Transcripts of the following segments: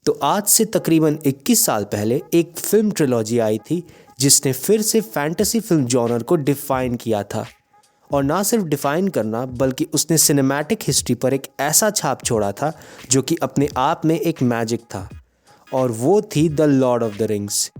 तो आज से तकरीबन 21 साल पहले एक फिल्म ट्रिलॉजी आई थी जिसने फिर से फैंटेसी फिल्म जॉनर को डिफ़ाइन किया था। और ना सिर्फ डिफ़ाइन करना बल्कि उसने सिनेमैटिक हिस्ट्री पर एक ऐसा छाप छोड़ा था जो कि अपने आप में एक मैजिक था, और वो थी the Lord of the rings.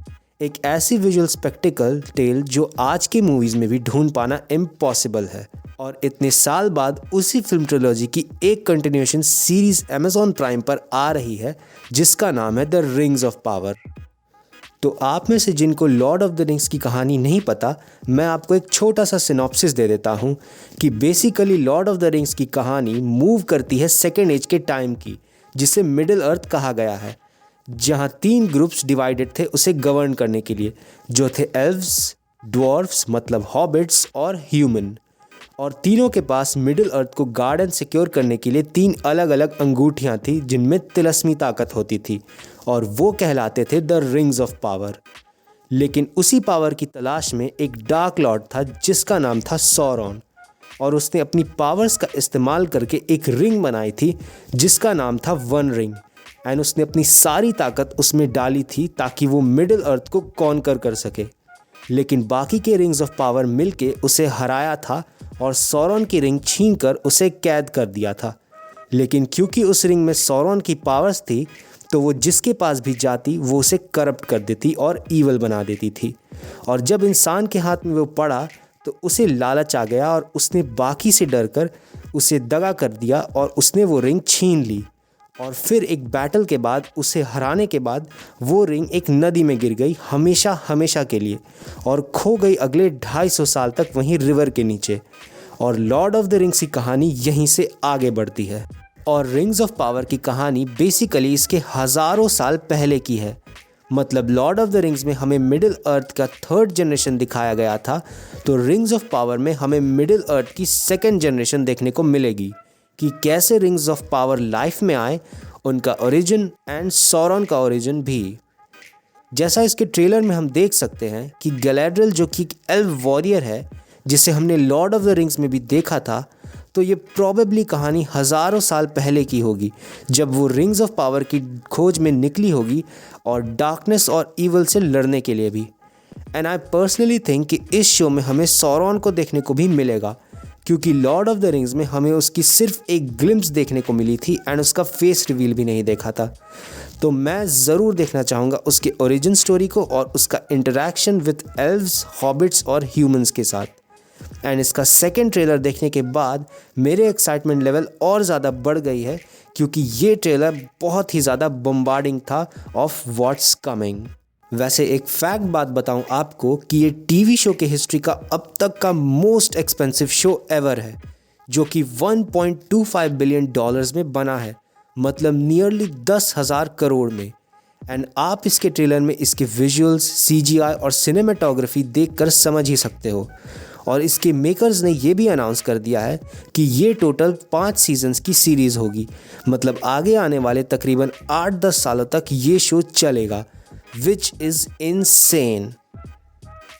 एक ऐसी विजुअल स्पेक्टिकल टेल जो आज की मूवीज़ में भी ढूंढ पाना इम्पॉसिबल है। और इतने साल बाद उसी फिल्म ट्रिलॉजी की एक कंटिन्यूएशन सीरीज़ अमेज़ॉन प्राइम पर आ रही है जिसका नाम है द रिंग्स ऑफ पावर। तो आप में से जिनको लॉर्ड ऑफ द रिंग्स की कहानी नहीं पता, मैं आपको एक छोटा सा सिनॉप्सिस दे देता हूँ कि basically Lord of the rings की कहानी मूव करती है सेकेंड एज के टाइम की, जिसे मिडिल अर्थ कहा गया है, जहाँ 3 ग्रुप्स डिवाइडेड थे उसे गवर्न करने के लिए, जो थे एल्व्स, ड्वार्फ्स मतलब हॉबिट्स और ह्यूमन। और तीनों के पास मिडिल अर्थ को गार्ड एंड सिक्योर करने के लिए 3 अलग अलग अंगूठियाँ थी जिनमें तिलस्मी ताकत होती थी, और वो कहलाते थे द रिंग्स ऑफ पावर। लेकिन उसी पावर की तलाश में एक डार्क लॉर्ड था जिसका नाम था सौरॉन, और उसने अपनी पावर्स का इस्तेमाल करके एक रिंग बनाई थी जिसका नाम था वन रिंग, एंड उसने अपनी सारी ताकत उसमें डाली थी ताकि वो मिडिल अर्थ को कॉन्कर कर सके। लेकिन बाकी के रिंग्स ऑफ पावर मिलके उसे हराया था और सौरॉन की रिंग छीनकर उसे कैद कर दिया था। लेकिन क्योंकि उस रिंग में सौरॉन की पावर्स थी तो वो जिसके पास भी जाती वो उसे करप्ट कर देती और ईवल बना देती थी। और जब इंसान के हाथ में वो पड़ा तो उसे लालच आ गया और उसने बाकी से डरकर उसे दगा कर दिया और उसने वो रिंग छीन ली। और फिर एक बैटल के बाद उसे हराने के बाद वो रिंग एक नदी में गिर गई हमेशा हमेशा के लिए, और खो गई अगले 250 साल तक वहीं रिवर के नीचे। और लॉर्ड ऑफ द रिंग्स की कहानी यहीं से आगे बढ़ती है। और रिंग्स ऑफ पावर की कहानी बेसिकली इसके हज़ारों साल पहले की है। मतलब लॉर्ड ऑफ द रिंग्स में हमें मिडिल अर्थ का 3rd जनरेशन दिखाया गया था, तो रिंग्स ऑफ पावर में हमें मिडिल अर्थ की 2nd जनरेशन देखने को मिलेगी कि कैसे रिंग्स ऑफ पावर लाइफ में आए, उनका ओरिजिन एंड सौरॉन का ओरिजिन भी। जैसा इसके ट्रेलर में हम देख सकते हैं कि गैलेड्रियल जो कि एल्व वॉरियर है जिसे हमने लॉर्ड ऑफ द रिंग्स में भी देखा था, तो ये प्रॉबेबली कहानी हज़ारों साल पहले की होगी जब वो रिंग्स ऑफ पावर की खोज में निकली होगी और डार्कनेस और ईवल से लड़ने के लिए भी। एंड आई पर्सनली थिंक कि इस शो में हमें सौरॉन को देखने को भी मिलेगा, क्योंकि लॉर्ड ऑफ द रिंग्स में हमें उसकी सिर्फ एक ग्लिम्स देखने को मिली थी एंड उसका फेस रिवील भी नहीं देखा था। तो मैं ज़रूर देखना चाहूँगा उसके ओरिजिन स्टोरी को और उसका इंटरेक्शन विद एल्व्स, हॉबिट्स और ह्यूमंस के साथ। एंड इसका 2nd ट्रेलर देखने के बाद मेरे एक्साइटमेंट लेवल और ज़्यादा बढ़ गई है, क्योंकि ये ट्रेलर बहुत ही ज़्यादा बम्बार्डिंग था ऑफ व्हाट्स कमिंग। वैसे एक फैक्ट बात बताऊं आपको कि ये टीवी शो के हिस्ट्री का अब तक का मोस्ट एक्सपेंसिव शो एवर है, जो कि 1.25 बिलियन डॉलर्स में बना है, मतलब नियरली 10,000 करोड़ में। एंड आप इसके ट्रेलर में इसके विजुअल्स, CGI और सिनेमेटोग्राफी देखकर समझ ही सकते हो। और इसके मेकर्स ने ये भी अनाउंस कर दिया है कि ये टोटल 5 सीजन्स की सीरीज़ होगी, मतलब आगे आने वाले तकरीबन 8-10 सालों तक ये शो चलेगा, विच इज़ इनसेन।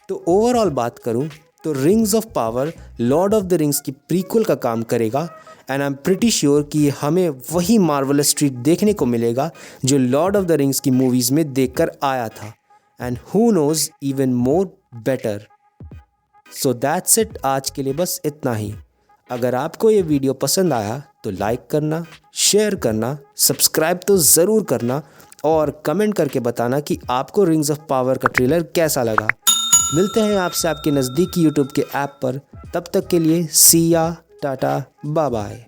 तो ओवरऑल बात करूं तो rings of power Lord of the rings की प्रीक्वल का काम करेगा, and I am pretty sure कि हमें वही मार्वलस ट्रीट देखने को मिलेगा जो लॉर्ड ऑफ द रिंग्स की मूवीज़ में देखकर आया था, and who nose even more better. So that's it, आज के लिए बस इतना ही। अगर आपको ये वीडियो पसंद आया तो लाइक करना, शेयर करना, सब्सक्राइब तो ज़रूर करना और कमेंट करके बताना कि आपको रिंग्स ऑफ पावर का ट्रेलर कैसा लगा। मिलते हैं आपसे आपके नज़दीकी यूट्यूब के ऐप पर, तब तक के लिए सी या टाटा बाय बाय।